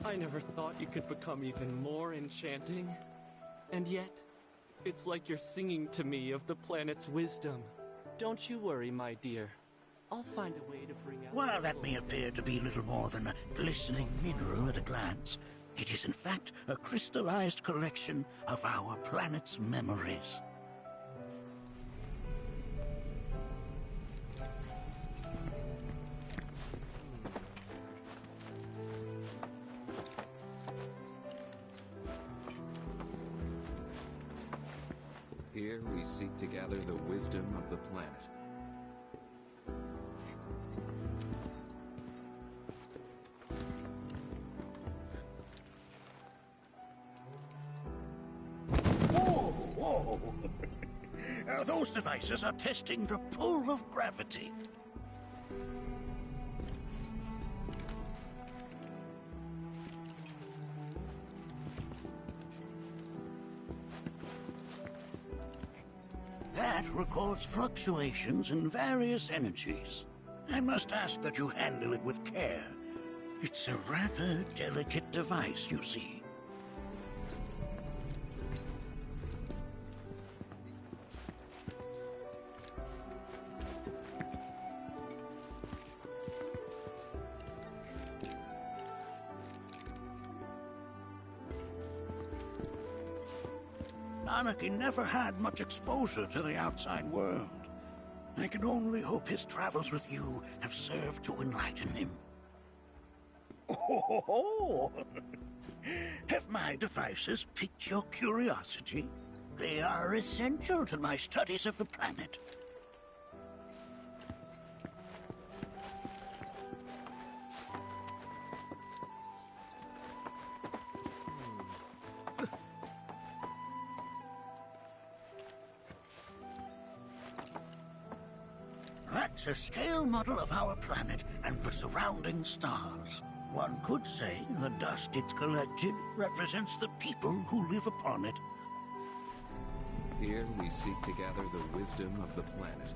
I never thought you could become even more enchanting. And yet, it's like you're singing to me of the planet's wisdom. Don't you worry, my dear. I'll find a way to bring out... While that may appear to be little more than a glistening mineral at a glance, it is in fact a crystallized collection of our planet's memories. Here we seek to gather the wisdom of the planet. Whoa! Those devices are testing the pull of gravity. That records fluctuations in various energies. I must ask that you handle it with care. It's a rather delicate device, you see. Anarchy never had much exposure to the outside world. I can only hope his travels with you have served to enlighten him. Oh! Have my devices piqued your curiosity? They are essential to my studies of the planet. That's a scale model of our planet and the surrounding stars. One could say the dust it's collected represents the people who live upon it. Here we seek to gather the wisdom of the planet.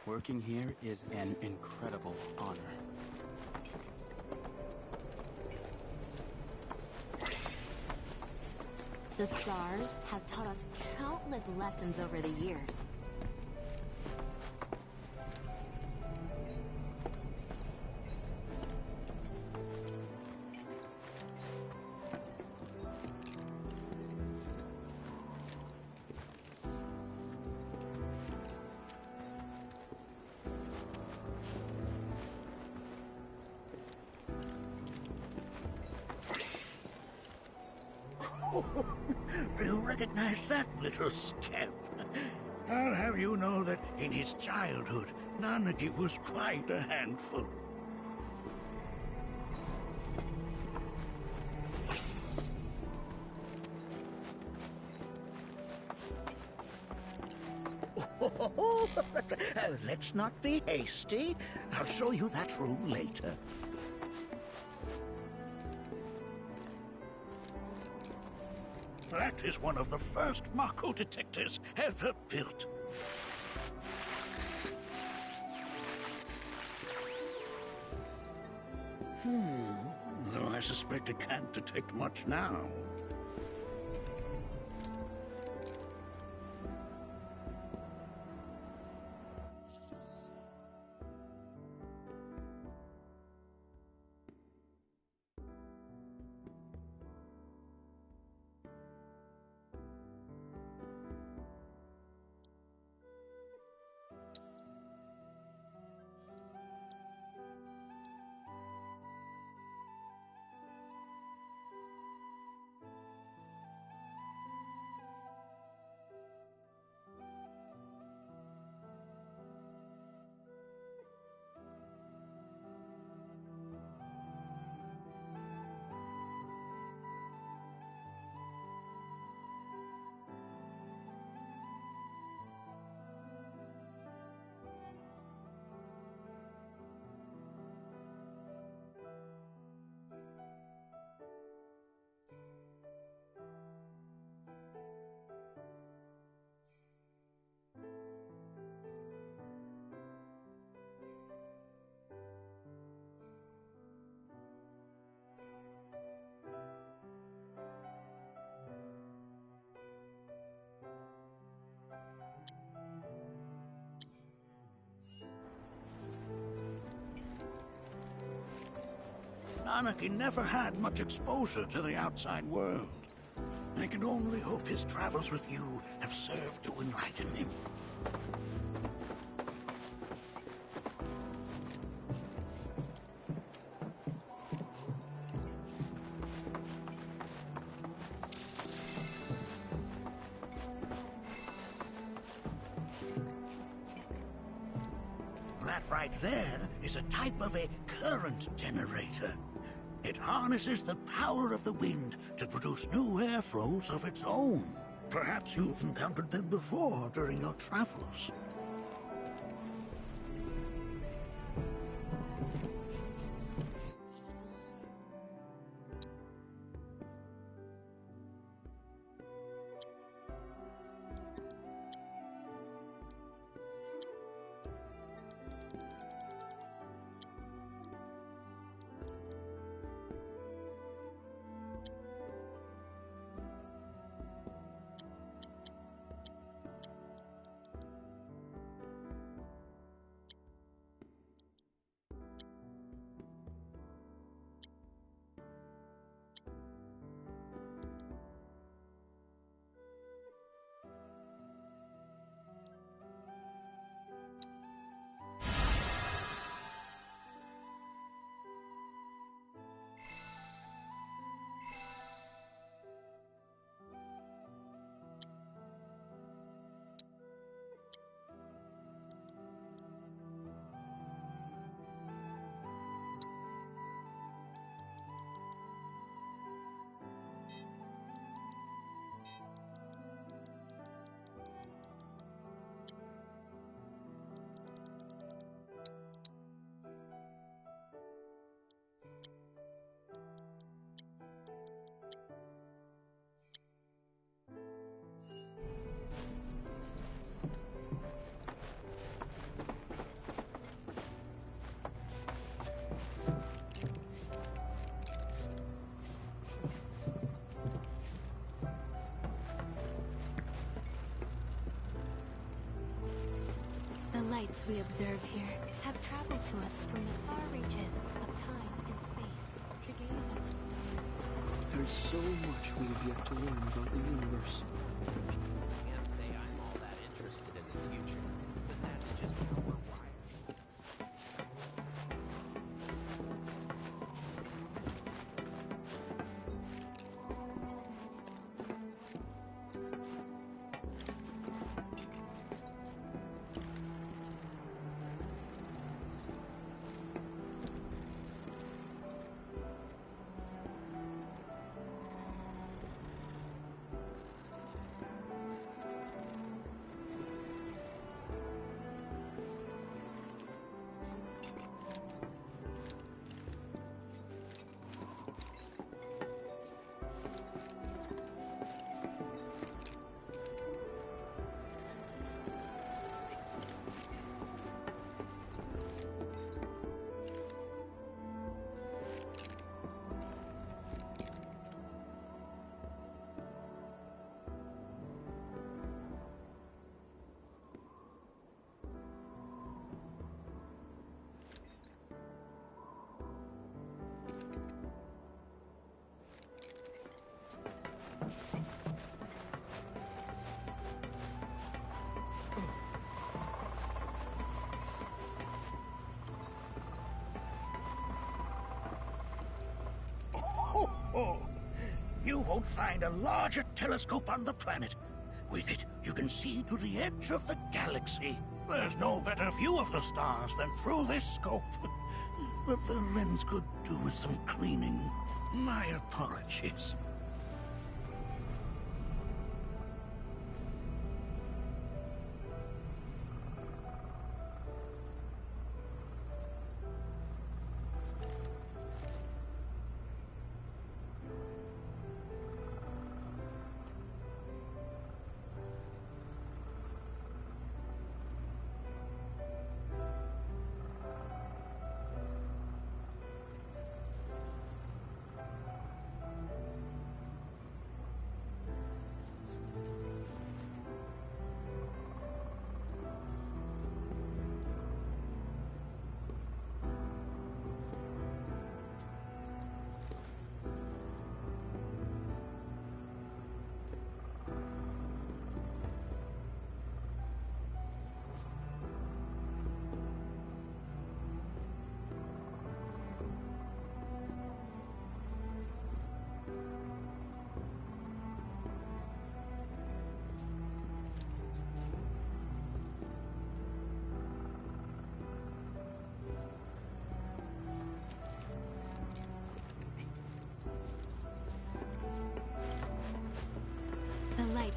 Working here is an incredible honor. The stars have taught us countless lessons over the years. Do you recognize that little scamp? I'll have you know that in his childhood, Nanagi was quite a handful. Let's not be hasty. I'll show you that room later. That is one of the first Mako detectors ever built. Though I suspect it can't detect much now. Anarchy never had much exposure to the outside world. I can only hope his travels with you have served to enlighten him. That right there is a type of a current generator. It harnesses the power of the wind to produce new airflows of its own. Perhaps you've encountered them before during your travels. The lights we observe here have traveled to us from the far reaches of time and space to gaze at the stars. There's so much we have yet to learn about the universe. Can't say I'm all that interested in the future, but that's just how we're wired. Oh, you won't find a larger telescope on the planet. With it, you can see to the edge of the galaxy. There's no better view of the stars than through this scope. But the lens could do with some cleaning. My apologies.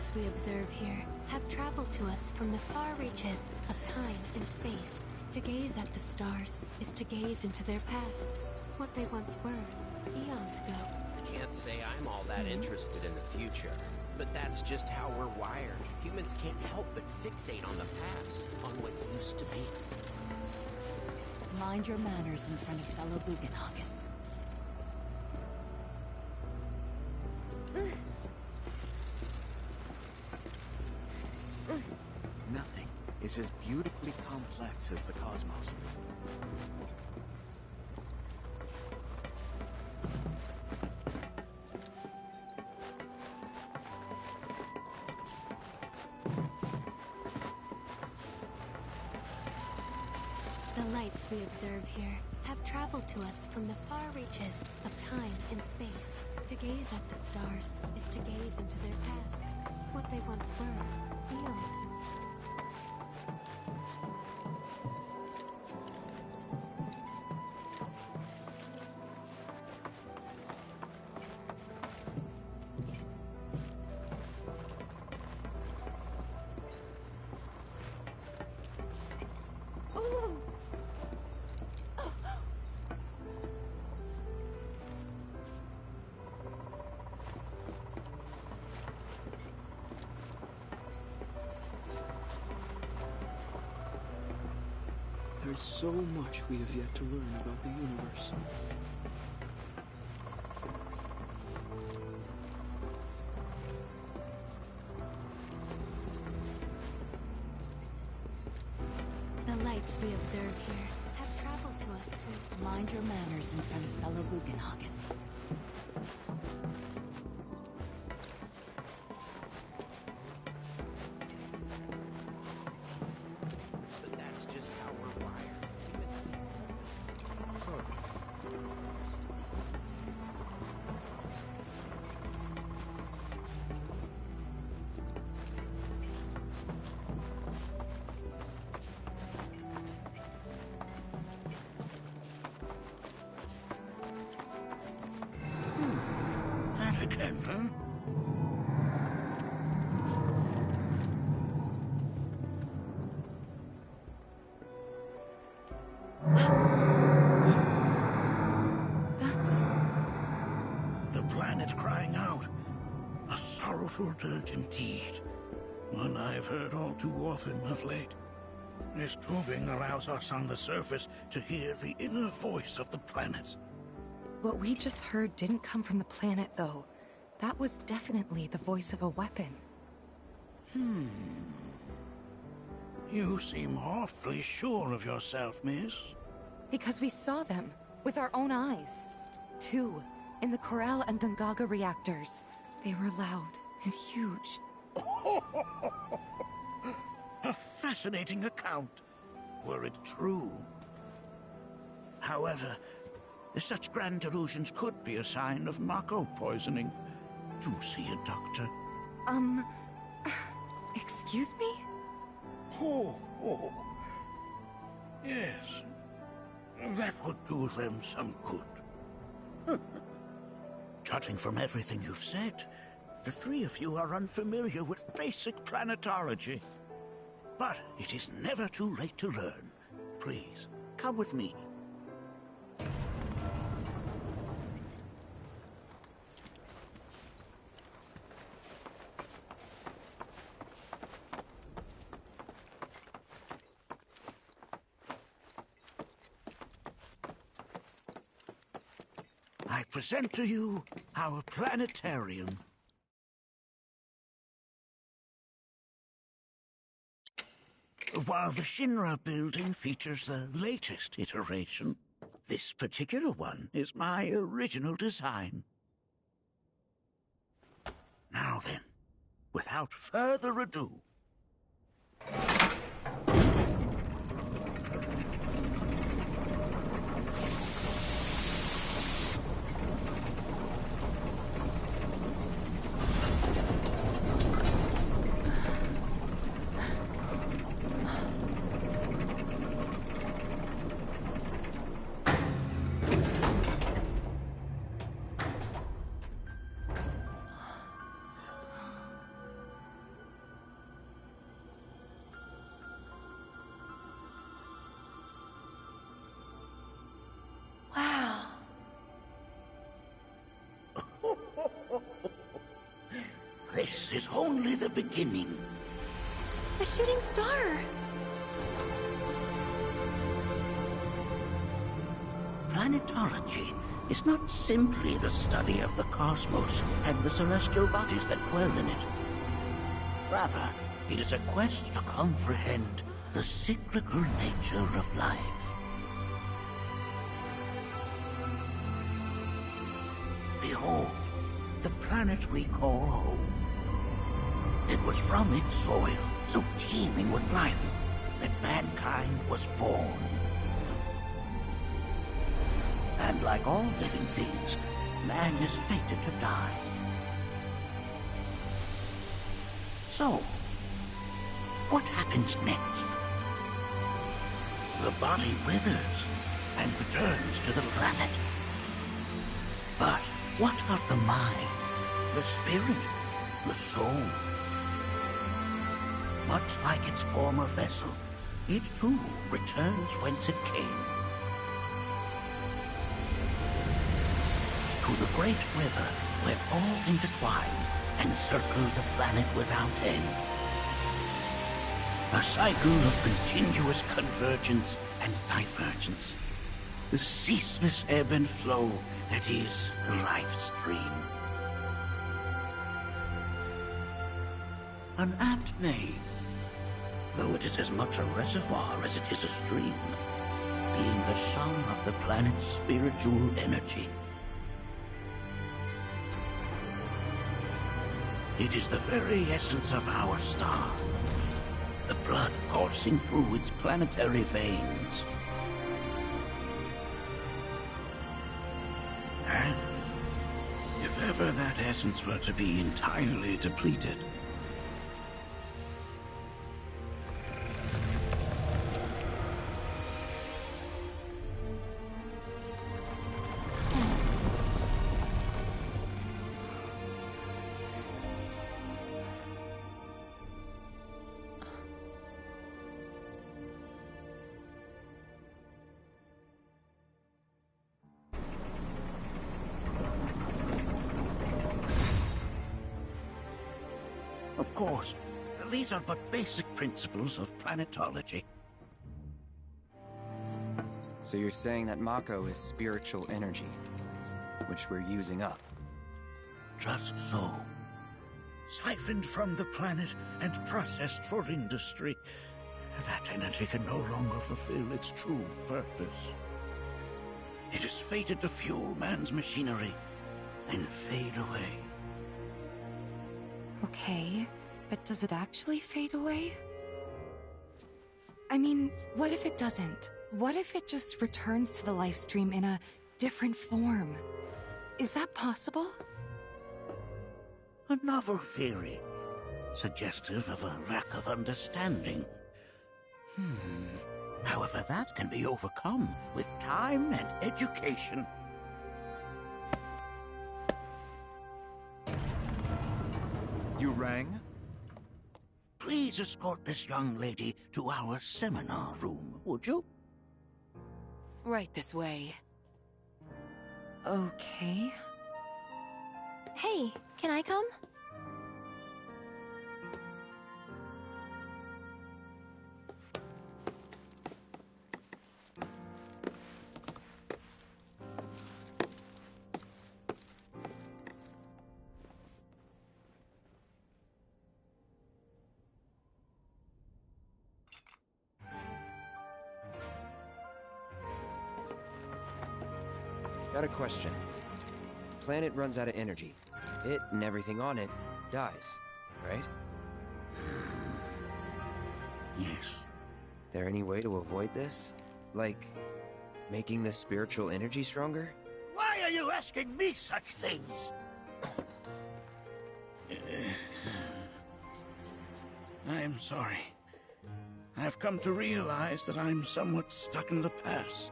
lights we observe here have traveled to us from the far reaches of time and space. To gaze at the stars is to gaze into their past, what they once were, eons ago. Can't say I'm all that interested in the future, but that's just how we're wired. Humans can't help but fixate on the past, on what used to be. Mind your manners in front of fellow Bugenhagen. Nothing is as beautifully complex as the cosmos. The lights we observe here have traveled to us from the far reaches of time and space. To gaze at the stars is to gaze into their past, what they once were, eons ago. There is so much we have yet to learn about the universe. The lights we observe here have traveled to us from... Mind your manners in front of fellow Bugenhagen. But that's just how we're wired. That again, huh? That's... The planet crying out. A sorrowful dirge indeed. One I've heard all too often of late. This tubing allows us on the surface to hear the inner voice of the planet. What we just heard didn't come from the planet, though. That was definitely the voice of a weapon. You seem awfully sure of yourself, miss. Because we saw them, with our own eyes. Two, in the Corral and Gungaga reactors. They were loud and huge. A fascinating account, were it true. However, such grand delusions could be a sign of Mako poisoning. Do see a doctor. Excuse me? Oh. Yes. That would do them some good. Judging from everything you've said, the three of you are unfamiliar with basic planetology. But it is never too late to learn. Please, come with me. I present to you our planetarium. While the Shinra building features the latest iteration, this particular one is my original design. Now then, without further ado, this is only the beginning. A shooting star! Planetology is not simply the study of the cosmos and the celestial bodies that dwell in it. Rather, it is a quest to comprehend the cyclical nature of life. Behold, the planet we call home. It was from its soil, so teeming with life, that mankind was born. And like all living things, man is fated to die. So, what happens next? The body withers and returns to the planet. But what of the mind, the spirit, the soul? Much like its former vessel, it too returns whence it came. To the great river where all intertwine and circle the planet without end. A cycle of continuous convergence and divergence. The ceaseless ebb and flow that is the life stream. An apt name, though it is as much a reservoir as it is a stream, being the sum of the planet's spiritual energy. It is the very essence of our star, the blood coursing through its planetary veins. And if ever that essence were to be entirely depleted, of course, these are but basic principles of planetology. So you're saying that Mako is spiritual energy, which we're using up? Just so. Siphoned from the planet and processed for industry, that energy can no longer fulfill its true purpose. It is fated to fuel man's machinery, then fade away. Okay, but does it actually fade away? I mean, what if it doesn't? What if it just returns to the life stream in a different form? Is that possible? A novel theory, suggestive of a lack of understanding. However, that can be overcome with time and education. You rang? Please escort this young lady to our seminar room, would you? Right this way. Okay. Hey, can I come? Got a question. Planet runs out of energy. It and everything on it dies, right? Yes. There any way to avoid this? Like, making the spiritual energy stronger? Why are you asking me such things? I'm sorry. I've come to realize that I'm somewhat stuck in the past.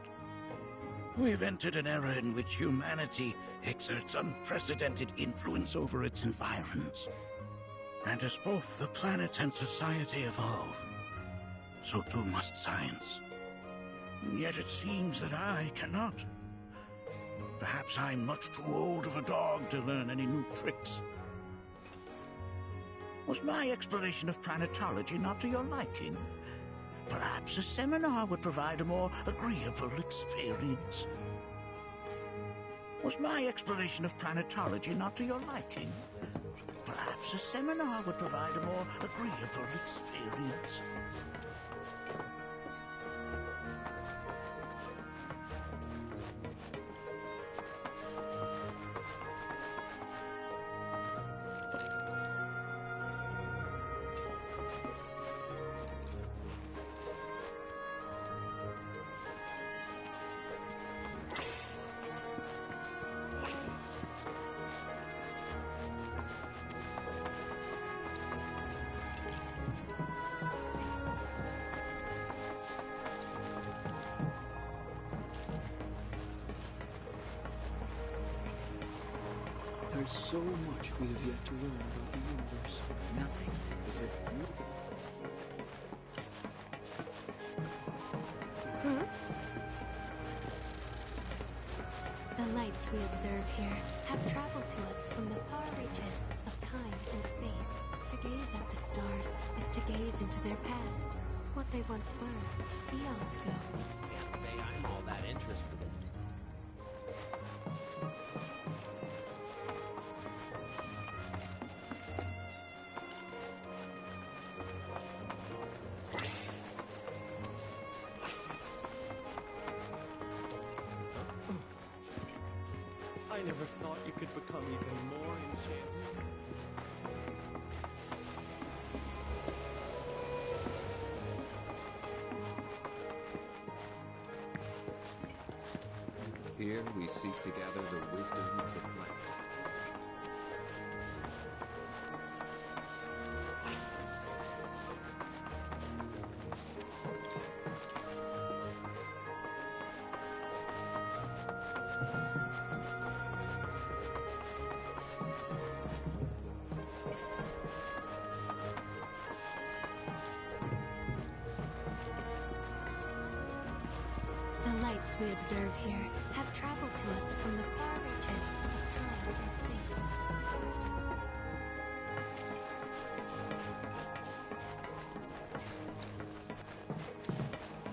We've entered an era in which humanity exerts unprecedented influence over its environs. And as both the planet and society evolve, so too must science. And yet it seems that I cannot. Perhaps I'm much too old of a dog to learn any new tricks. Was my explanation of planetology not to your liking? Perhaps a seminar would provide a more agreeable experience. Was my explanation of planetology not to your liking? Perhaps a seminar would provide a more agreeable experience. There's so much we have yet to learn about the universe. Nothing. Is it? The lights we observe here have traveled to us from the far reaches of time and space. To gaze at the stars is to gaze into their past, what they once were, eons ago. Can't say I'm all that interested in. I never thought you could become even more enchanting. Here we seek to gather the wisdom of the planet. The lights we observe here have traveled to us from the far reaches of time and space.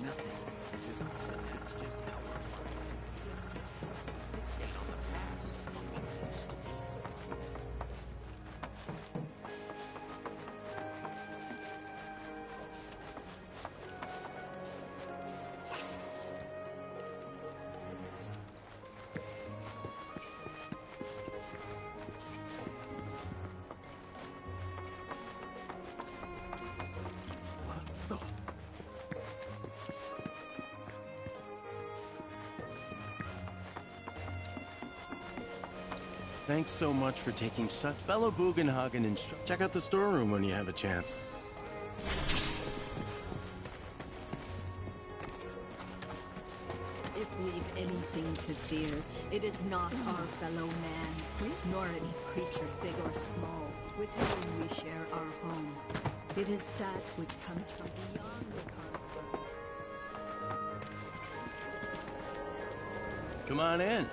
Nothing. This is. That's just how we're wired. Fixate on the past, on what used to be. Thanks so much for taking such fellow Bugenhagen and check out the storeroom when you have a chance. If we've anything to fear, it is not our fellow man, nor any creature big or small, with whom we share our home. It is that which comes from beyond the current. Come on in.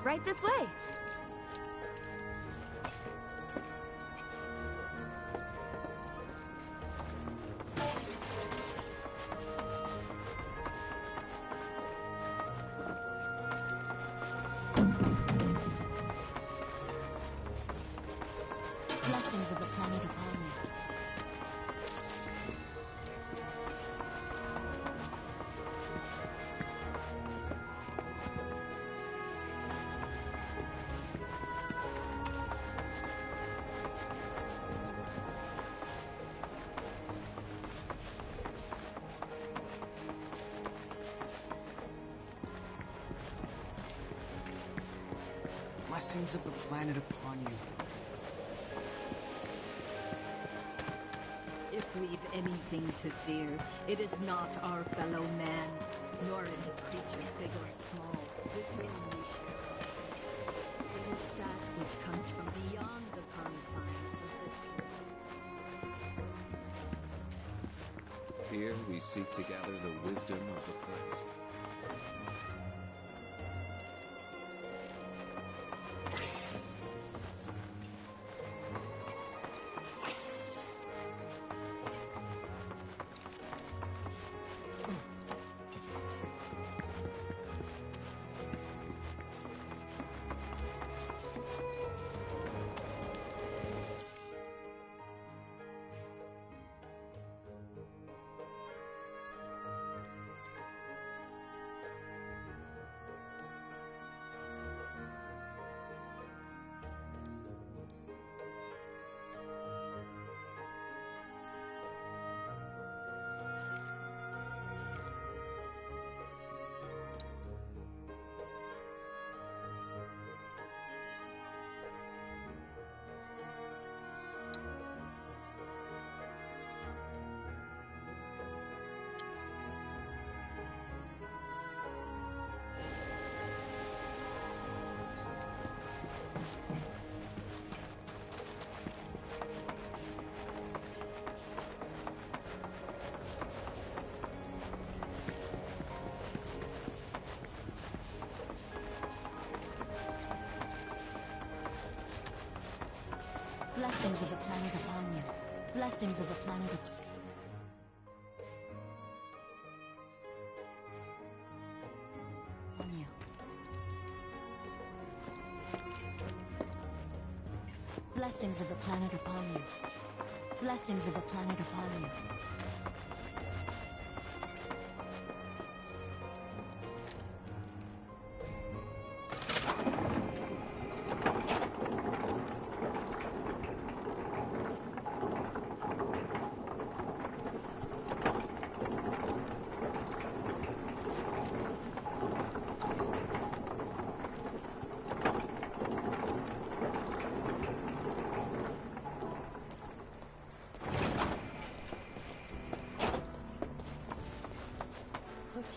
Right this way. Blessings of the planet upon me. Blessings of the planet upon you. If we've anything to fear, it is not our fellow man, nor any creature big or small, with whom we share. It is that which comes from beyond the confines of the... Here we seek to gather the wisdom of the planet. Blessings of the planet upon you. Blessings of the planet upon you. Blessings of the planet upon you. Blessings of the planet upon you.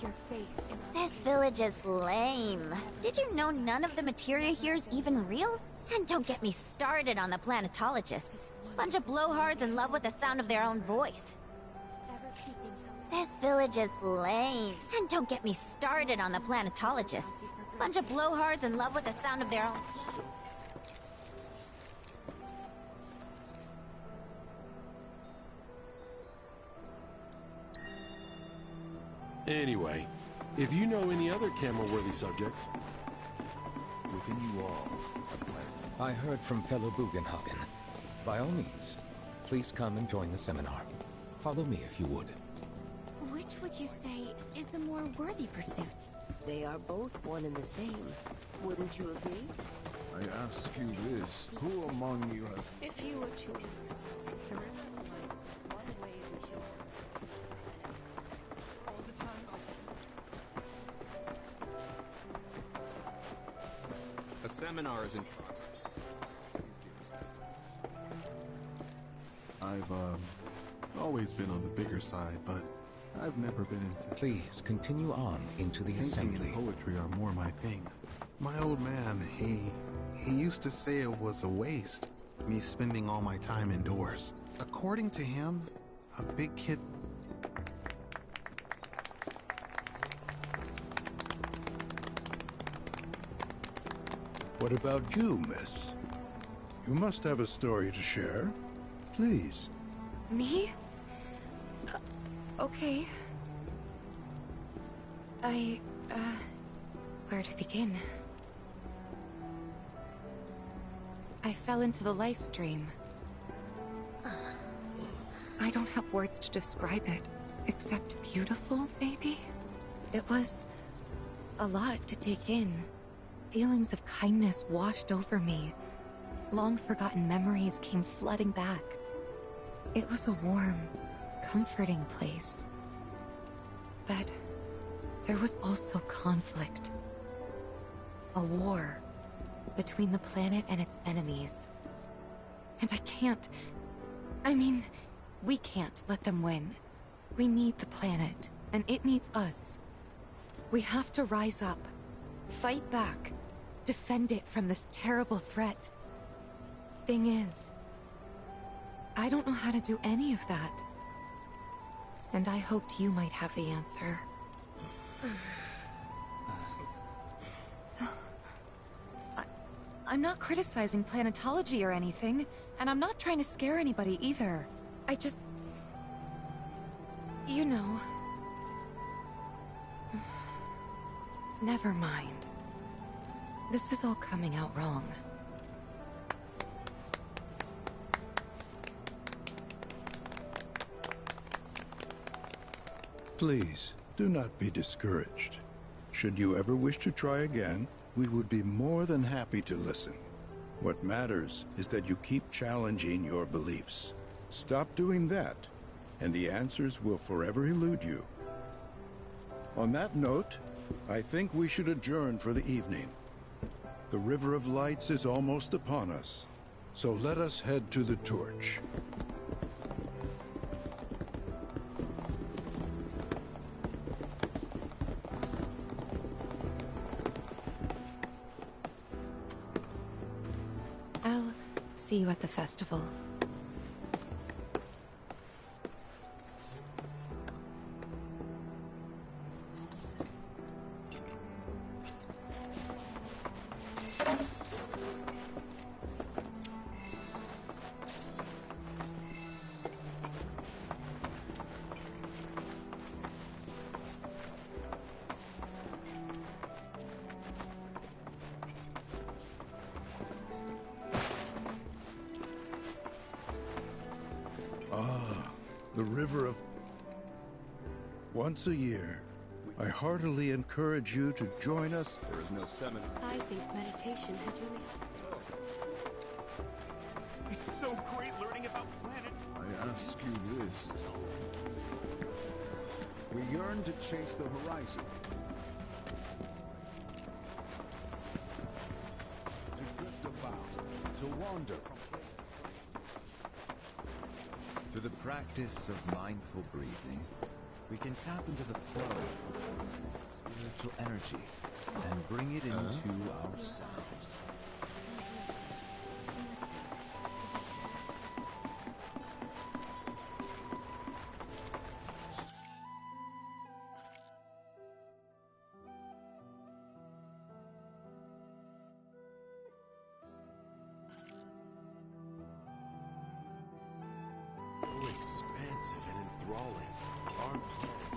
Your faith in This village is lame. Did you know none of the materia here is even real? And don't get me started on the planetologists. Bunch of blowhards in love with the sound of their own voice. This village is lame. And don't get me started on the planetologists. Bunch of blowhards in love with the sound of their own... Anyway, if you know any other camel-worthy subjects... Within you all, a planet. I heard from fellow Bugenhagen. By all means, please come and join the seminar. Follow me if you would. Which would you say is a more worthy pursuit? They are both one and the same. Wouldn't you agree? I ask you this, who among you has... If you were to one way we should... A seminar is in progress. I've always been on the bigger side, but I've never been into... Please continue on into the Painting assembly. and poetry are more my thing. My old man, he used to say it was a waste, me spending all my time indoors. According to him, a big kid... What about you, miss? You must have a story to share. Please. Me? Okay. Where to begin? I fell into the life stream. I don't have words to describe it, except beautiful, maybe? It was a lot to take in. Feelings of kindness washed over me. Long-forgotten memories came flooding back. It was a warm, comforting place. But there was also conflict. A war between the planet and its enemies. And we can't let them win. We need the planet, and it needs us. We have to rise up, fight back, defend it from this terrible threat. Thing is, I don't know how to do any of that. And I hoped you might have the answer. I'm not criticizing planetology or anything, and I'm not trying to scare anybody either. I just... You know... Never mind. This is all coming out wrong. Please, do not be discouraged. Should you ever wish to try again, we would be more than happy to listen. What matters is that you keep challenging your beliefs. Stop doing that, and the answers will forever elude you. On that note, I think we should adjourn for the evening. The River of Lights is almost upon us, so let us head to the torch. I'll see you at the festival. The river of... Once a year, I heartily encourage you to join us. There is no seminar. I think meditation has really... It's so great learning about planet. I ask you this. We yearn to chase the horizon. To drift about, to wander from Through the practice of mindful breathing, we can tap into the flow of spiritual energy and bring it into ourselves. So expansive and enthralling. Our planet.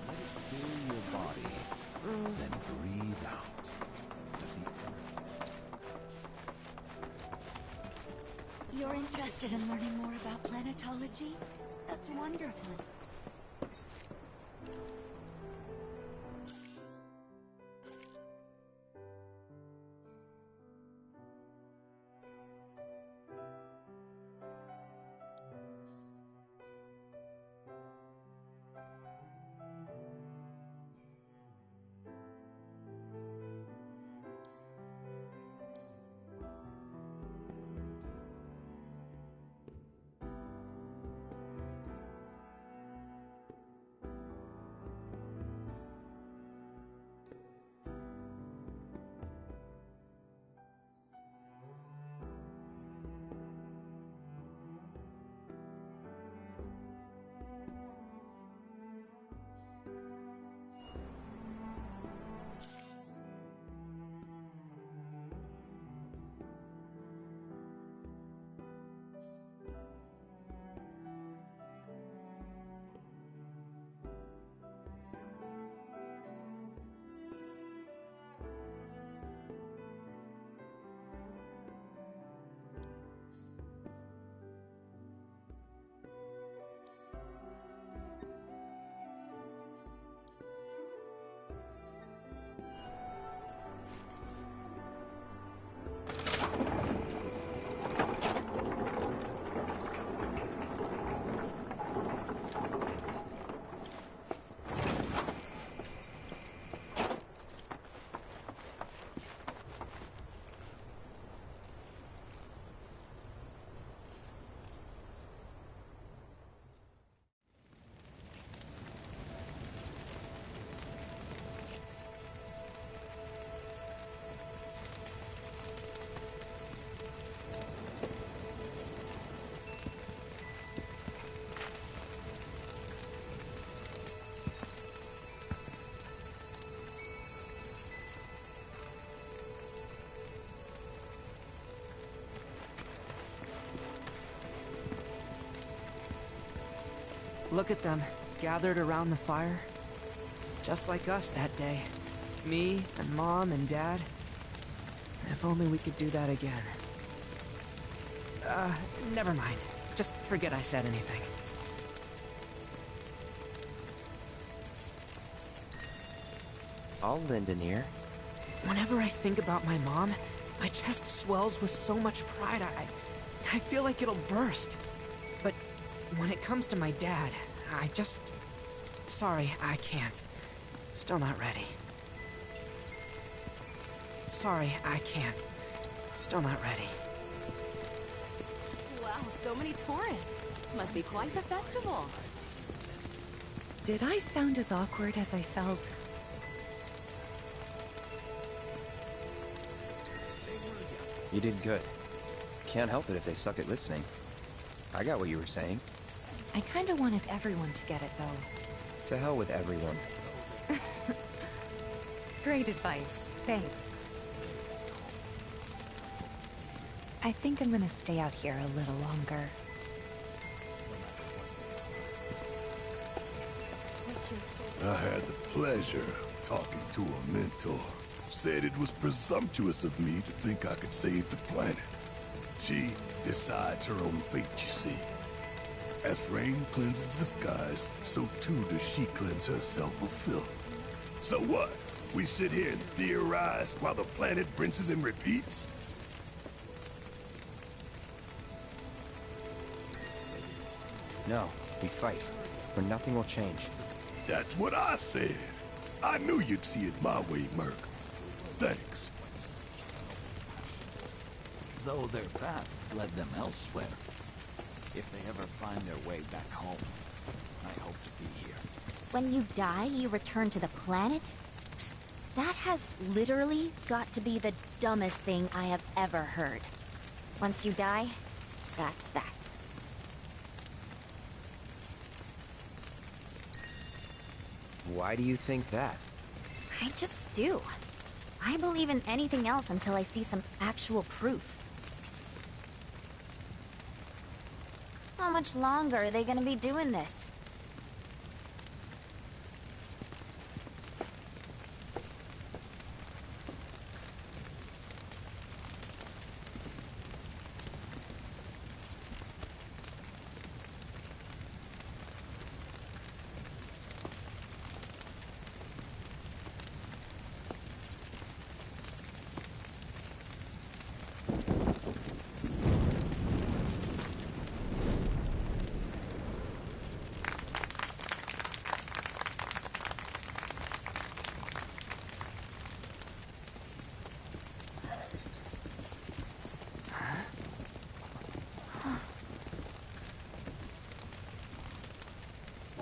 Let it fill your body, then breathe out. You're interested in learning more about planetology? That's wonderful. Look at them, gathered around the fire. Just like us that day. Me and Mom and Dad. If only we could do that again. Never mind. Just forget I said anything. I'll lend an ear. Whenever I think about my mom, my chest swells with so much pride, I feel like it'll burst. But when it comes to my dad, I just... Sorry, I can't. Still not ready. Sorry, I can't. Still not ready. Wow, so many tourists. Must be quite the festival. Did I sound as awkward as I felt? You did good. Can't help it if they suck at listening. I got what you were saying. I kinda wanted everyone to get it, though. To hell with everyone. Great advice. Thanks. I think I'm gonna stay out here a little longer. I had the pleasure of talking to a mentor. Said it was presumptuous of me to think I could save the planet. She decides her own fate, you see. As rain cleanses the skies, so too does she cleanse herself of filth. So what? We sit here and theorize while the planet rinses and repeats? No, we fight, or nothing will change. That's what I said. I knew you'd see it my way, Merc. Thanks. Though their path led them elsewhere. If they ever find their way back home, I hope to be here. When you die, you return to the planet? Psst, that has literally got to be the dumbest thing I have ever heard. Once you die, that's that. Why do you think that? I just do. I believe in anything else until I see some actual proof. How much longer are they gonna be doing this?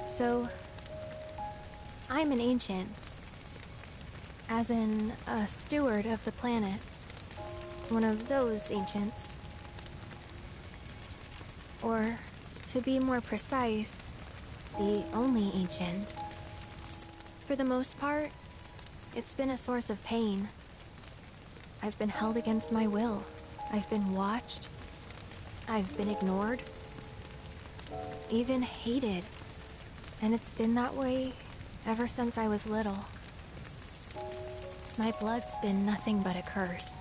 So, I'm an ancient. As in, a steward of the planet. One of those ancients. Or, to be more precise, the only ancient. For the most part, it's been a source of pain. I've been held against my will. I've been watched. I've been ignored. Even hated. And it's been that way ever since I was little. My blood's been nothing but a curse.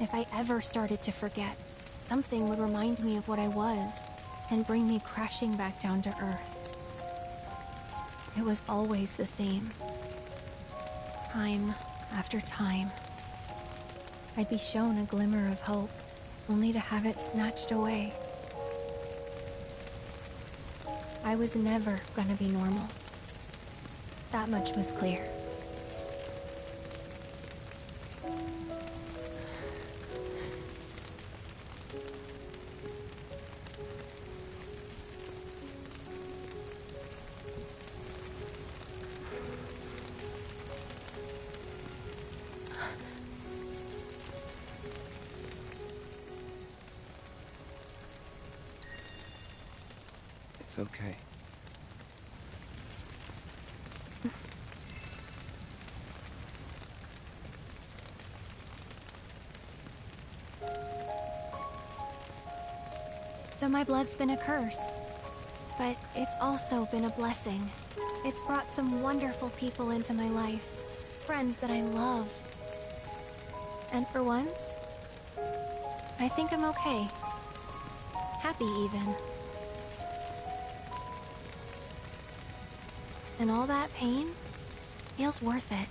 If I ever started to forget, something would remind me of what I was and bring me crashing back down to Earth. It was always the same. Time after time. I'd be shown a glimmer of hope, only to have it snatched away. I was never gonna be normal. That much was clear. It's okay. So my blood's been a curse, but it's also been a blessing. It's brought some wonderful people into my life, friends that I love. And for once, I think I'm okay. Happy even. And all that pain feels worth it.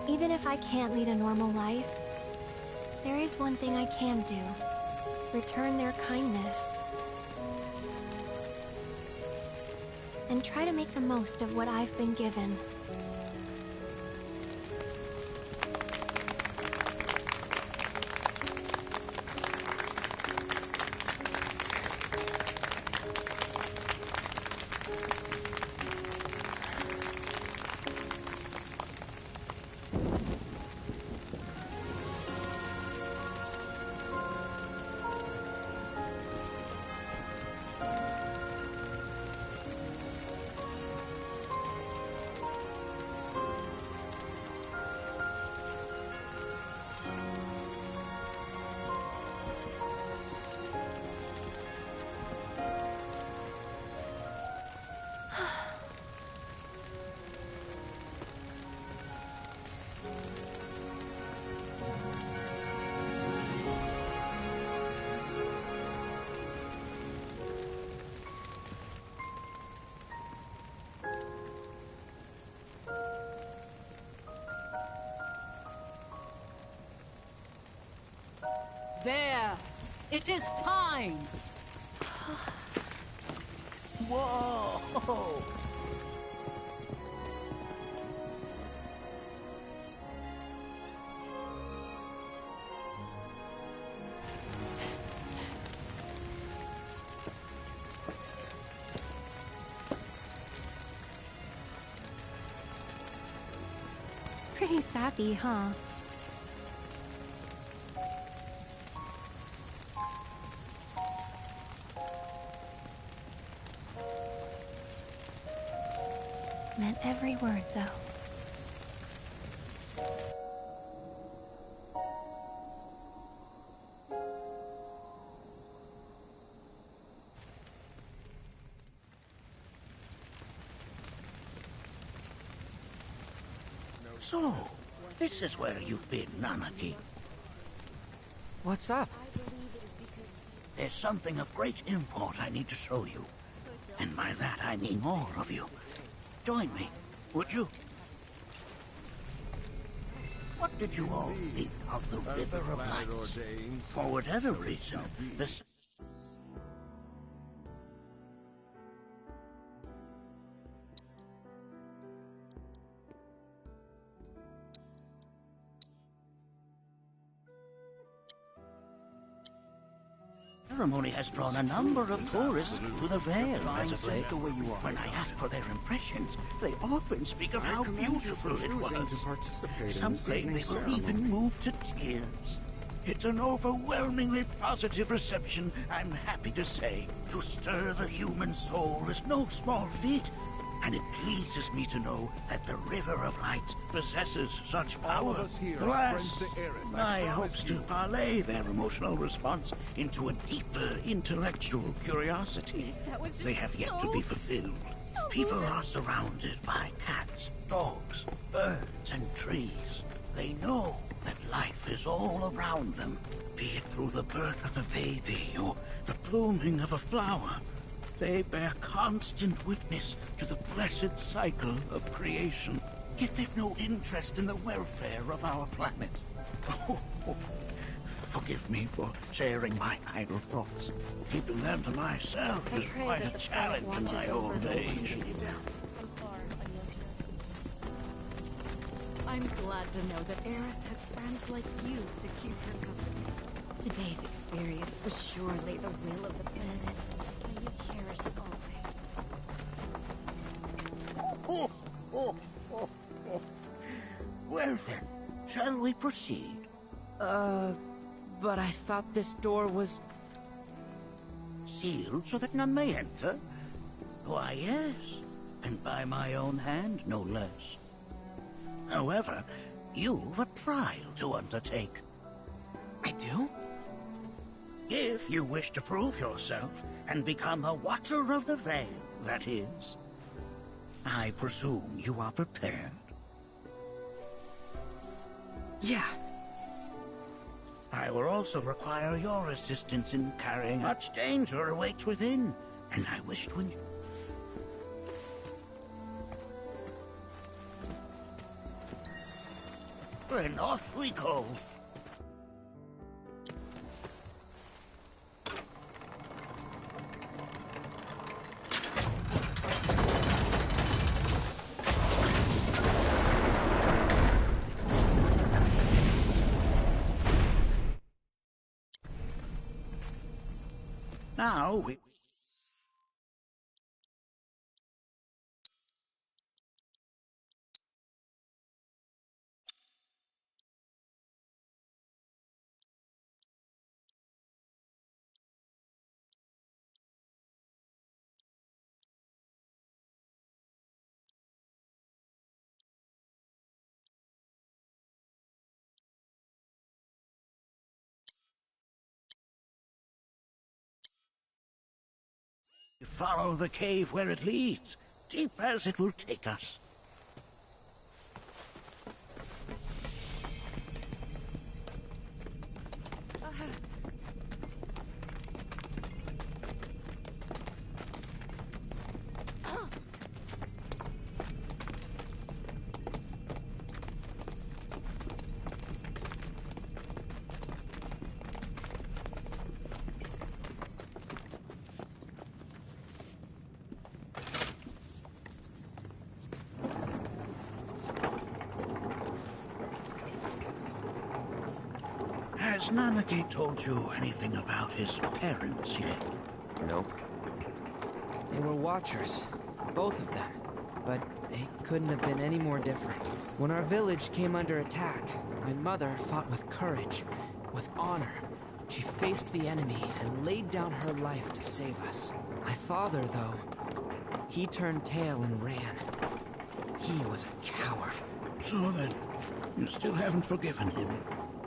Even if I can't lead a normal life, there is one thing I can do. Return their kindness. And try to make the most of what I've been given. It is time! Whoa! Pretty sappy, huh? Meant every word, though. So, this is where you've been, Nanaki. What's up? There's something of great import I need to show you. And by that I mean more of you. Join me, would you? What did you all think of the River of Lights? For whatever reason, this... ceremony has drawn a number of tourists to the Vale as of late. When I ask for their impressions, they often speak of how beautiful it was. Some claim they were even moved to tears. It's an overwhelmingly positive reception, I'm happy to say. To stir the human soul is no small feat, and it pleases me to know that the River of Lights possesses such power. Alas, my hopes to parlay their emotional response into a deeper intellectual curiosity. They have yet to be fulfilled. People are surrounded by cats, dogs, birds, and trees. They know that life is all around them, be it through the birth of a baby or the blooming of a flower. They bear constant witness to the blessed cycle of creation. Yet they've no interest in the welfare of our planet. Forgive me for sharing my idle thoughts. Keeping them to myself is quite a challenge in my old age. I'm glad to know that Aerith has friends like you to keep her company. Today's experience was surely the will of the planet. May you cherish it always. Well then, shall we proceed? But I thought this door was... sealed so that none may enter? Why, yes, and by my own hand, no less. However, you've a trial to undertake. I do? If you wish to prove yourself and become a Watcher of the Veil, that is. I presume you are prepared? Yeah. I will also require your assistance in carrying much danger awaits within, and I wish to enjoy. Then off we go. Now we... follow the cave where it leads, deep as it will take us. Has Nanake told you anything about his parents yet? Nope. They were watchers, both of them. But they couldn't have been any more different. When our village came under attack, my mother fought with courage, with honor. She faced the enemy and laid down her life to save us. My father, though, he turned tail and ran. He was a coward. So then, you still haven't forgiven him?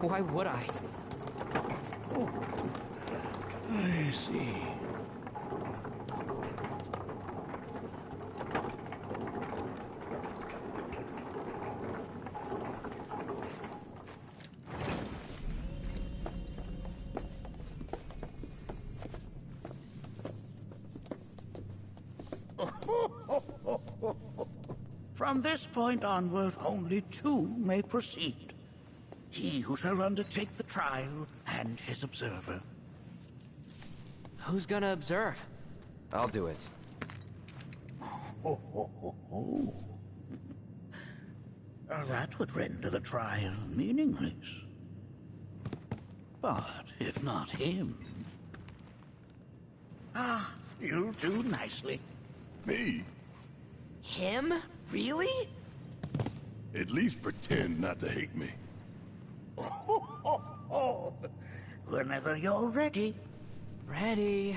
Why would I? Oh, I see. From this point onward, only two may proceed. He who shall undertake the trial, and his observer. Who's gonna observe? I'll do it. That would render the trial meaningless. But if not him... Ah, you'll do nicely. Me? Him? Really? At least pretend not to hate me. Whenever you're ready. Ready.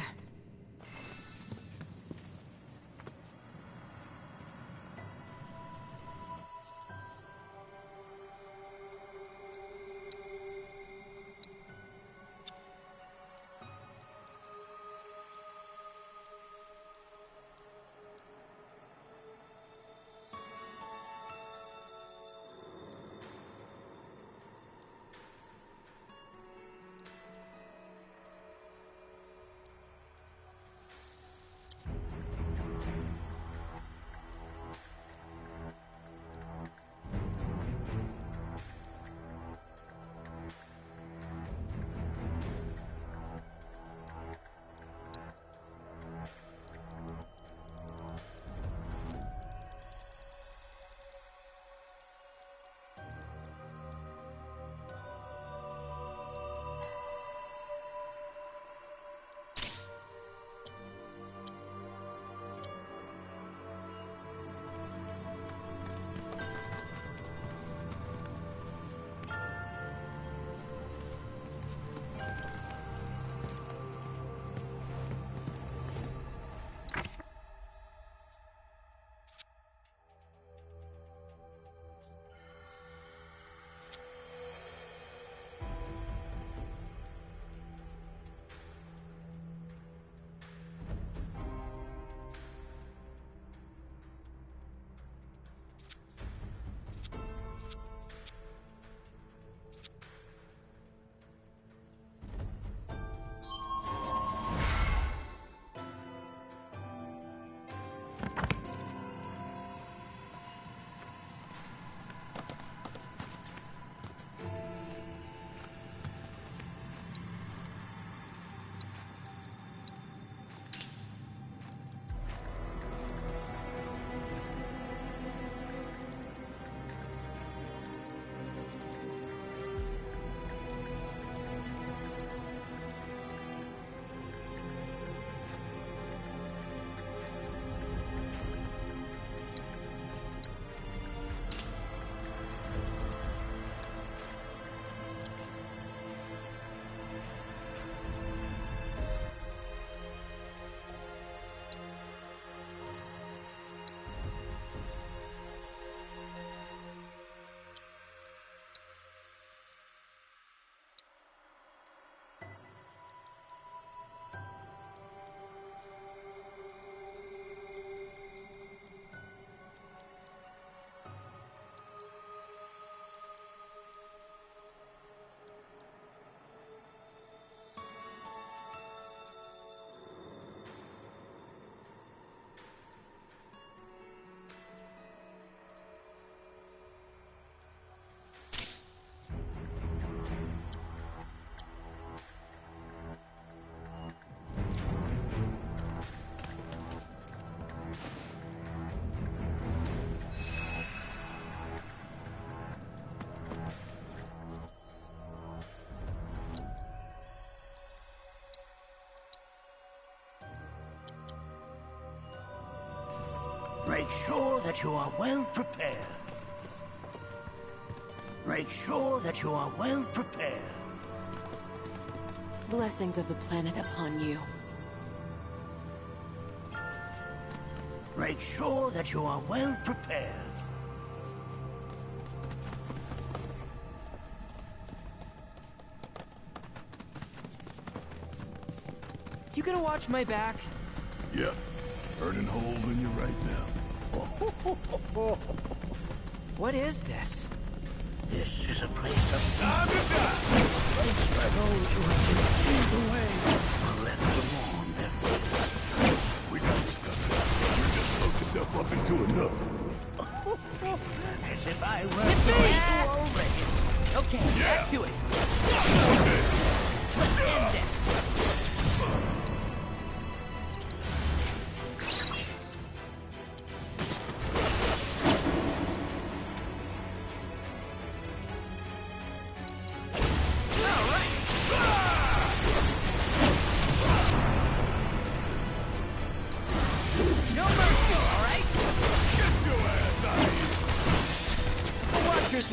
Make sure that you are well prepared. Make sure that you are well prepared. Blessings of the planet upon you. Make sure that you are well prepared. You gonna watch my back? Yep. Burning holes in you right now. What is this? This is a place of time to die. A place where those who have been sealed away are left to mourn their fate. We got this covered. You just broke yourself up into another. As if I weren't going to already. Okay, back to it. Let's end this.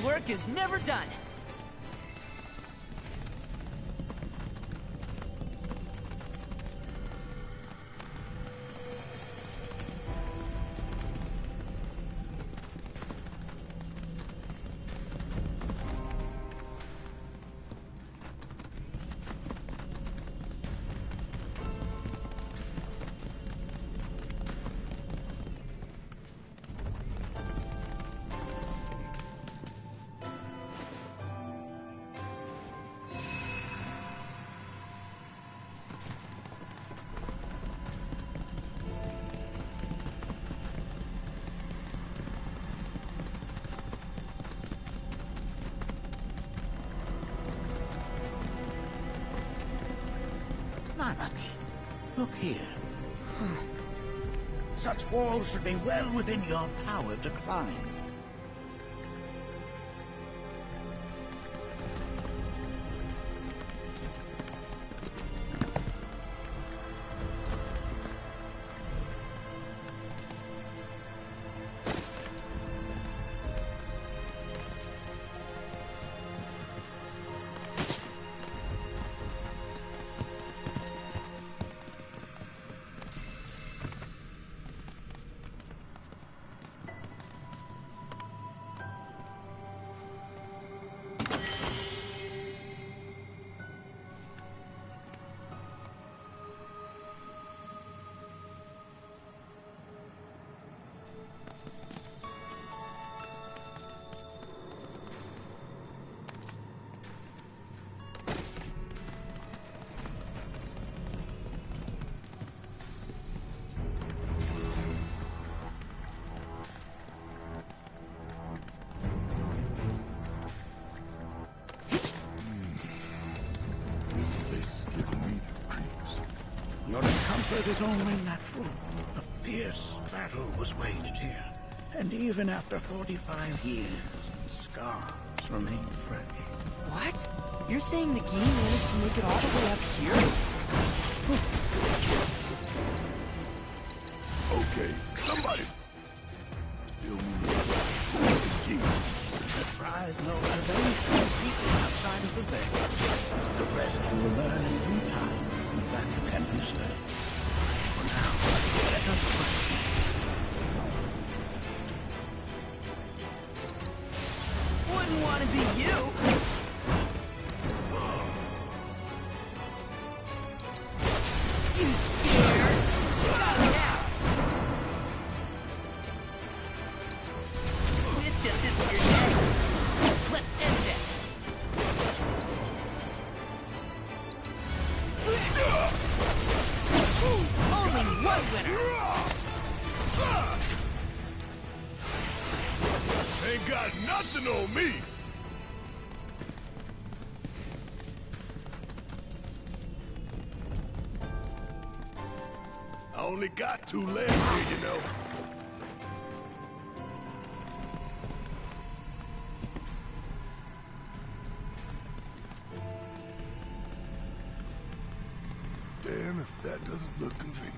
Work is never done. Look here. Such walls should be well within your power to climb. Your discomfort is only natural. A fierce battle was waged here. And even after 45 years, scars remain fresh. What? You're saying the game managed to make it all the way up here? Okay, somebody. Fill me in. The tribe knows a very few people outside of the veil. The rest you will learn in due time. That can be studied. For now, let us proceed. Wouldn't want to be you. You scared? Got it now. This just isn't your day. Let's end this. Only one winner! Ain't got nothing on me! I only got 2 legs here, you know. Damn if that doesn't look convenient.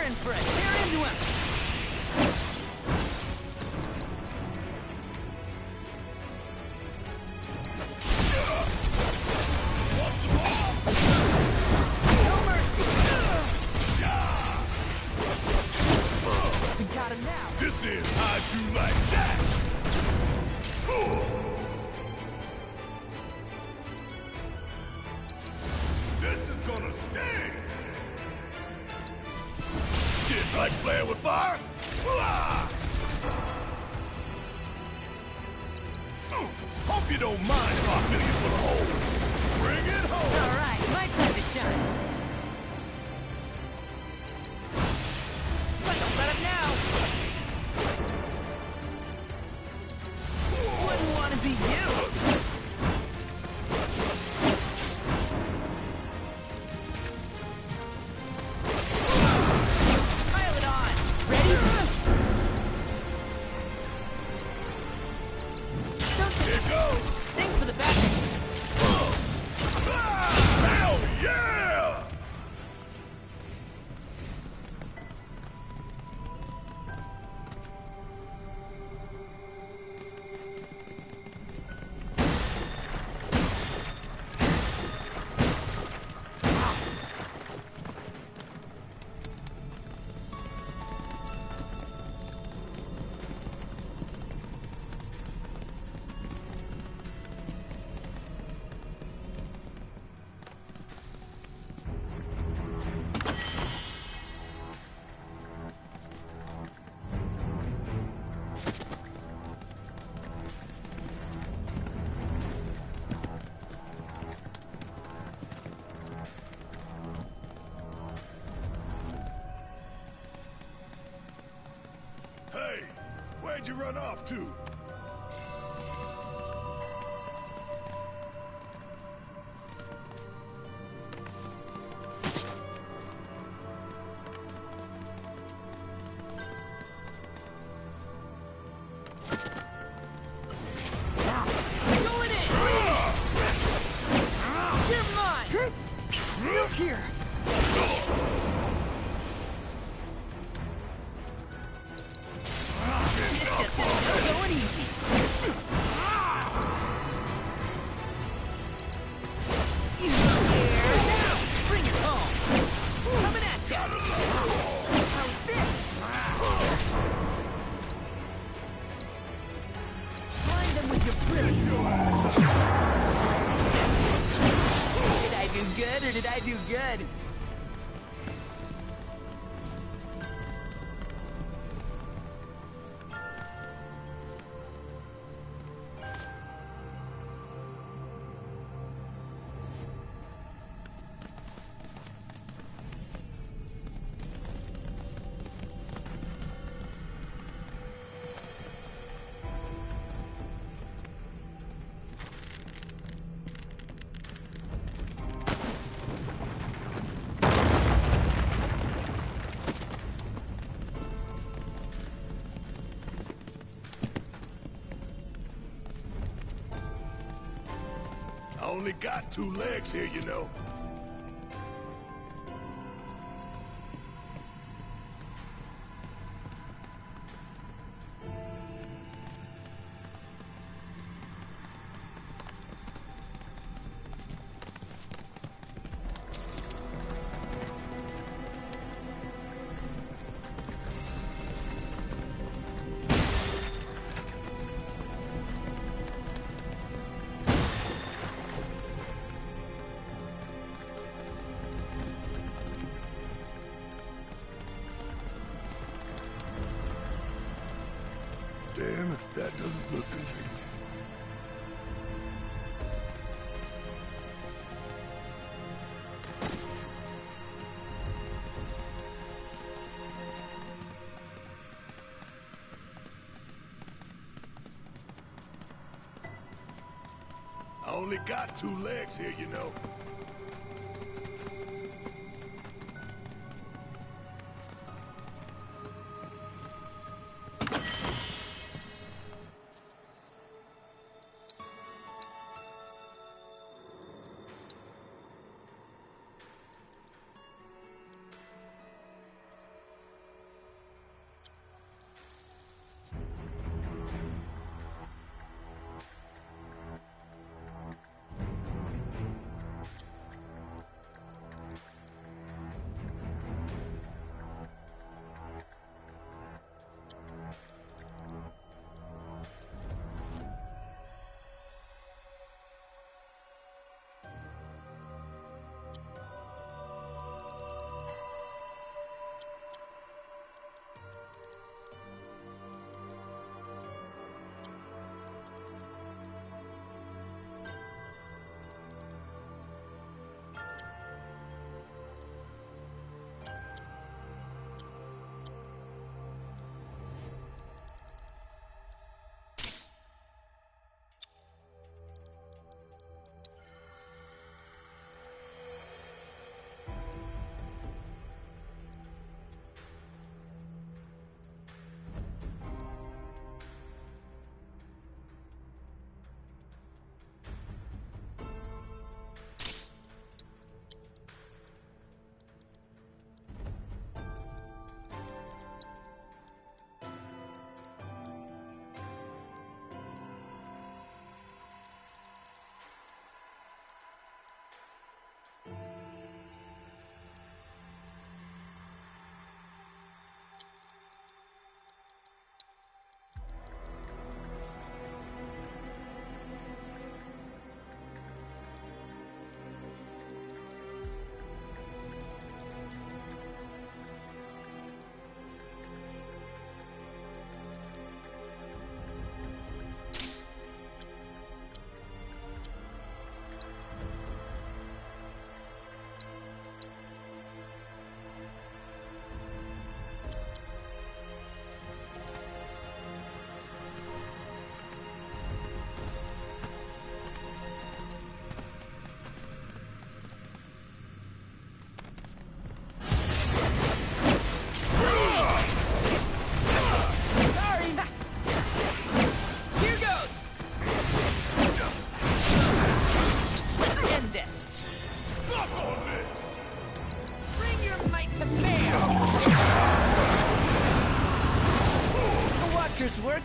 in for it. Tear into him. No mercy. We got him now. This is how'd you like that? This is gonna sting! Shit, like playing with fire? Hope you don't mind if I fill you full of holes. Bring it home! All right, my time to shine. Don't let him now. Wouldn't want to be you. Pile it on. Ready? Here goes! Thanks for the backing. Hell yeah! Hey, where'd you run off to? Going in. You're mine. Look here. Going easy. You scared? Now, bring it home. Coming at ya. How's this? Blind them with your brilliance. Did I do good or did I do good? I only got 2 legs here, you know. Damn if that doesn't look convenient. I only got 2 legs here, you know.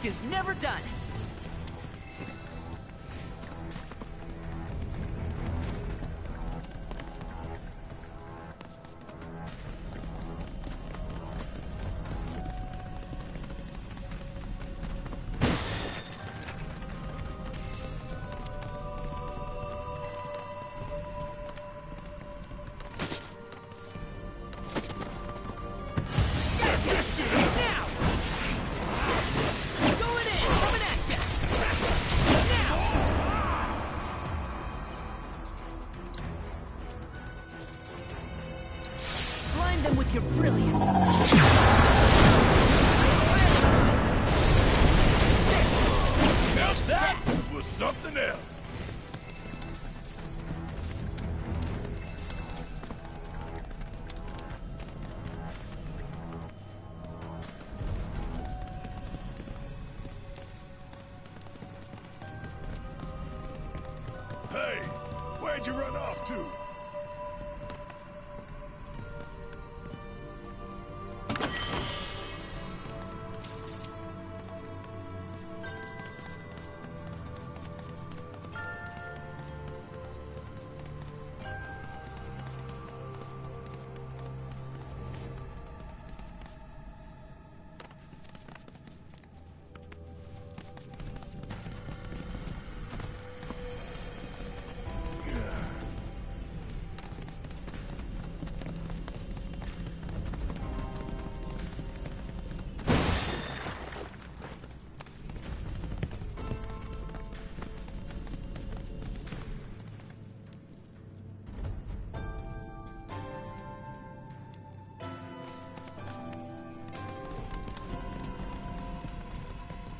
work is never done. Your brilliance. Now that was something else. Hey, where'd you run off to?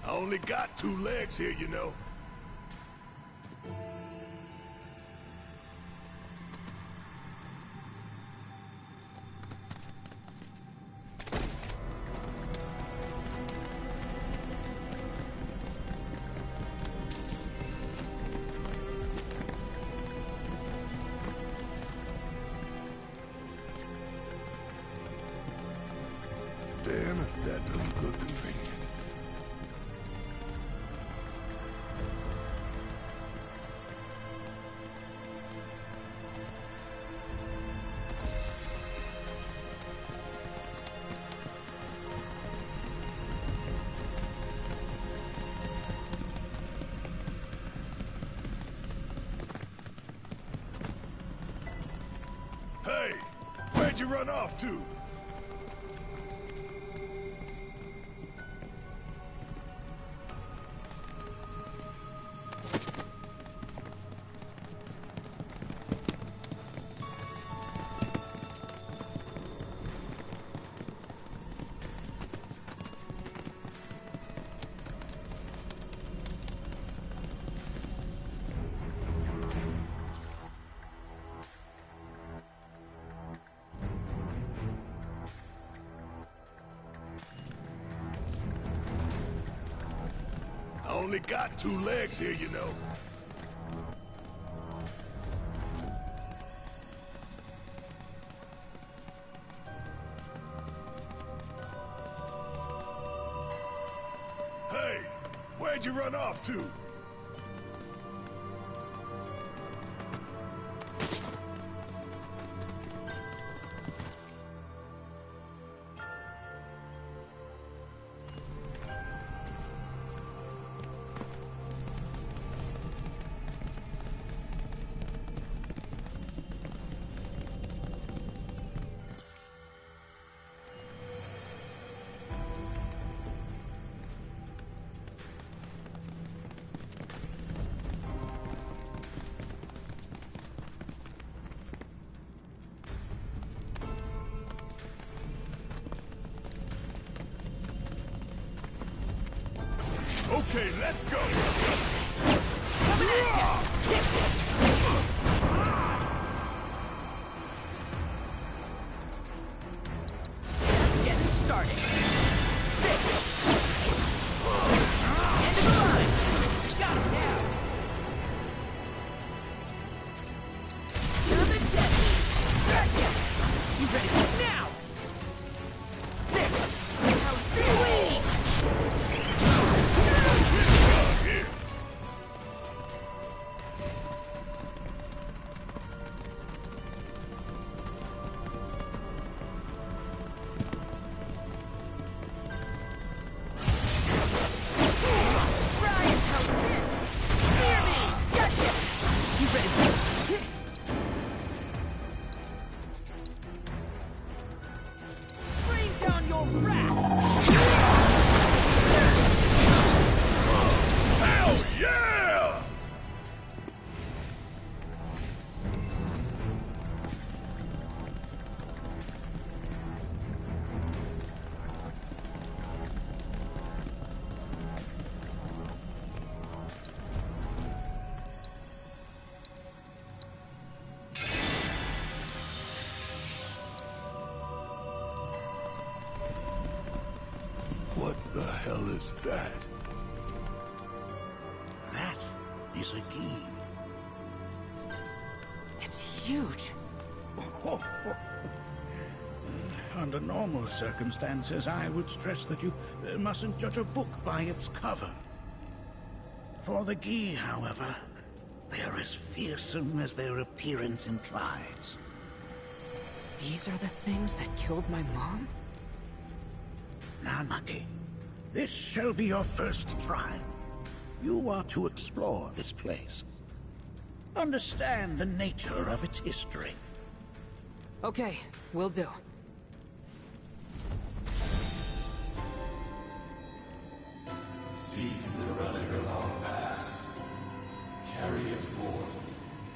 I only got 2 legs here, you know. Damn if that doesn't look convenient. Hey, where'd you run off to? I only got 2 legs here, you know. Hey, where'd you run off to? Okay, let's go! Coming at ya! Just getting started. End of the line! Got him now! Come and get me! Gotcha! You ready for this now? There! How's the What the hell is that? That is a key. It's huge. Under normal circumstances, I would stress that you mustn't judge a book by its cover. For the Gi, however, they are as fearsome as their appearance implies. These are the things that killed my mom? Nanaki, this shall be your first trial. You are to explore this place. Understand the nature of its history. Okay, will do. Seek the relic of our past. Carry it forth,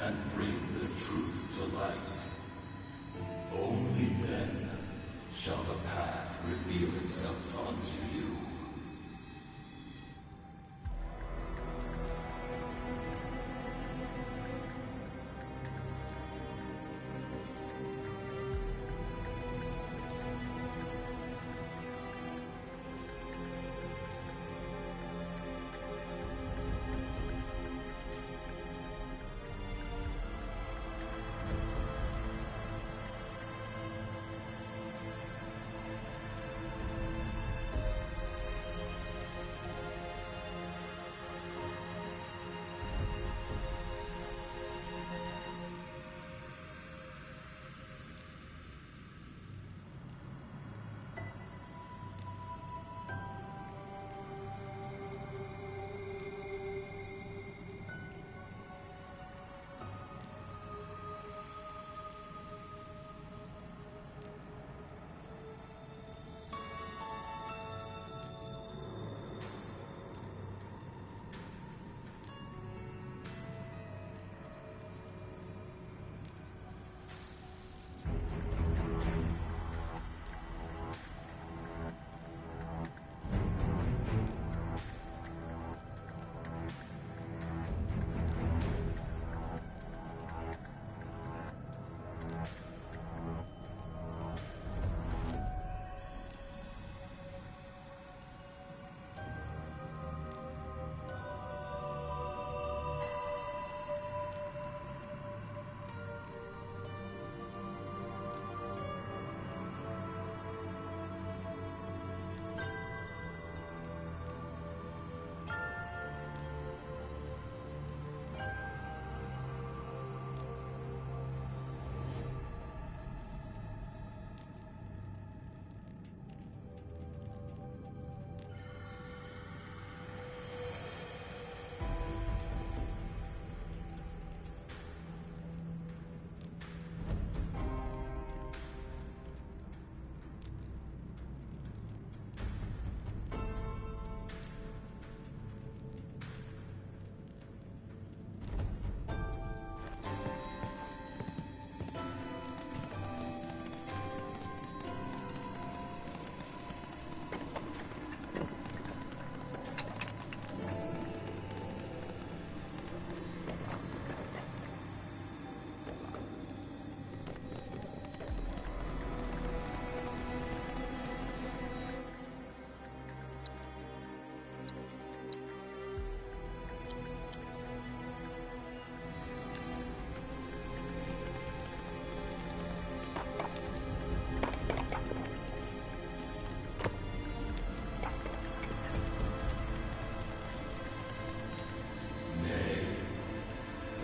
and bring the truth to light. Only then shall the path reveal itself unto you.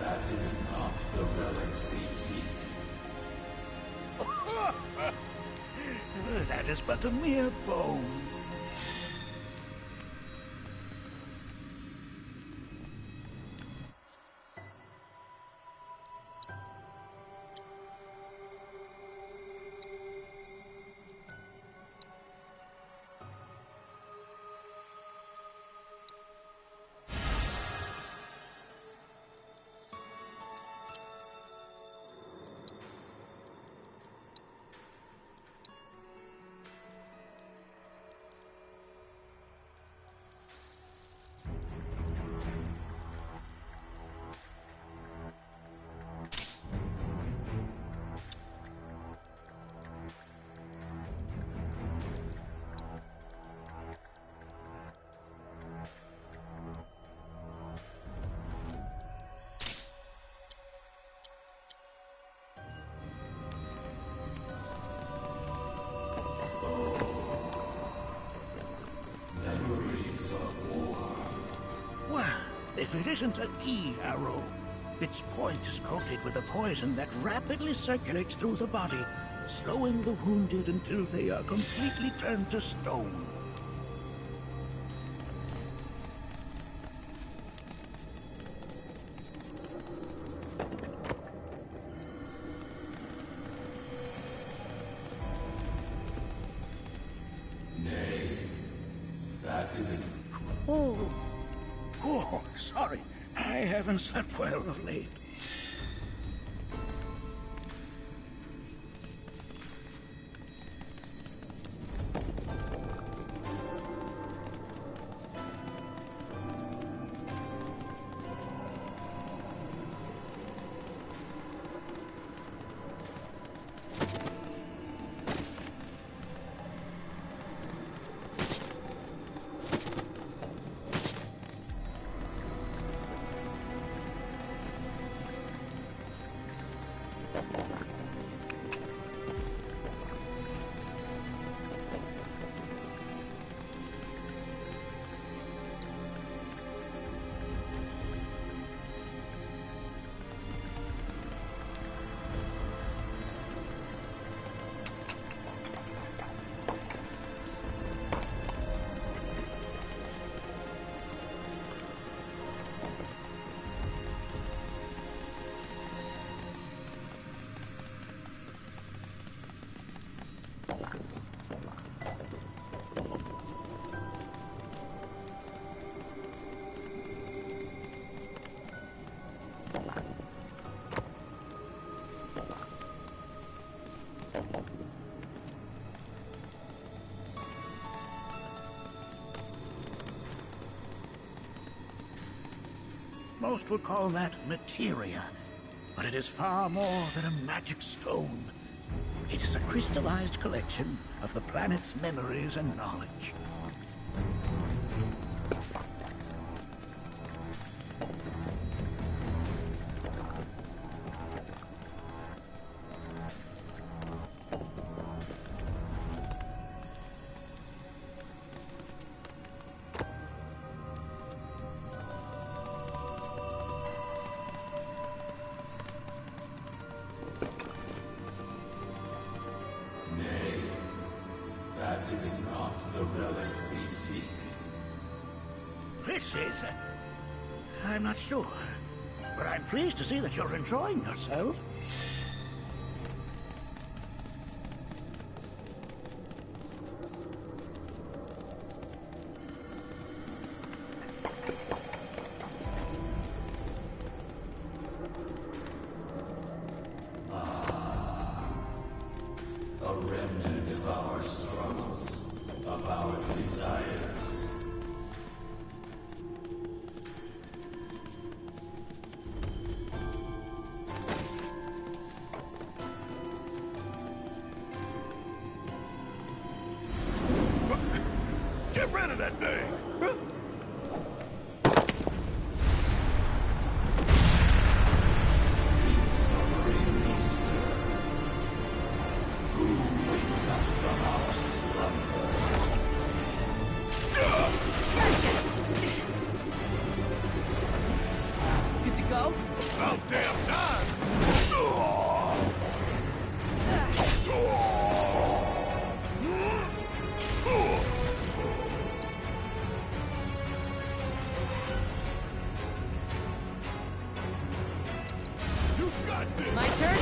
That is not the relic we seek. That is but a mere bone. it isn't a arrow. Its point is coated with a poison that rapidly circulates through the body, slowing the wounded until they are completely turned to stone. Nay, that is... Oh, sorry. I haven't slept well of late. Most would call that materia, but it is far more than a magic stone. It is a crystallized collection of the planet's memories and knowledge. That is not the relic we seek. This is... I'm not sure, but I'm pleased to see that you're enjoying yourself. A remnant of our struggles, of our desires. Get rid of that thing! Good to go? About damn time! You got this! My turn?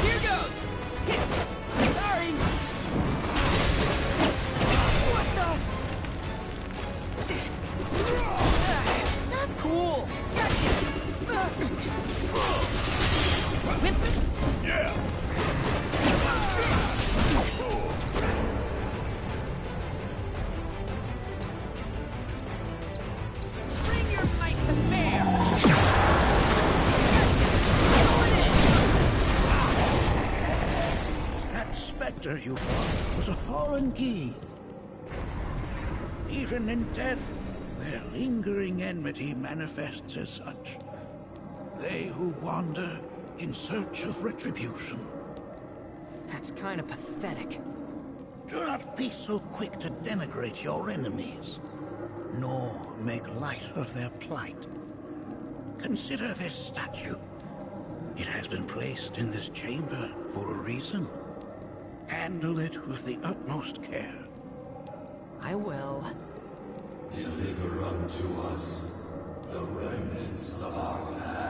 Here goes! Sorry! What the? Not cool! Gotcha! Yeah! Bring your might to bear! That specter you fought was a fallen key. Even in death, their lingering enmity manifests as such. They who wander in search of retribution. That's kind of pathetic. Do not be so quick to denigrate your enemies, nor make light of their plight. Consider this statue. It has been placed in this chamber for a reason. Handle it with the utmost care. I will. Deliver unto us the remnants of our past.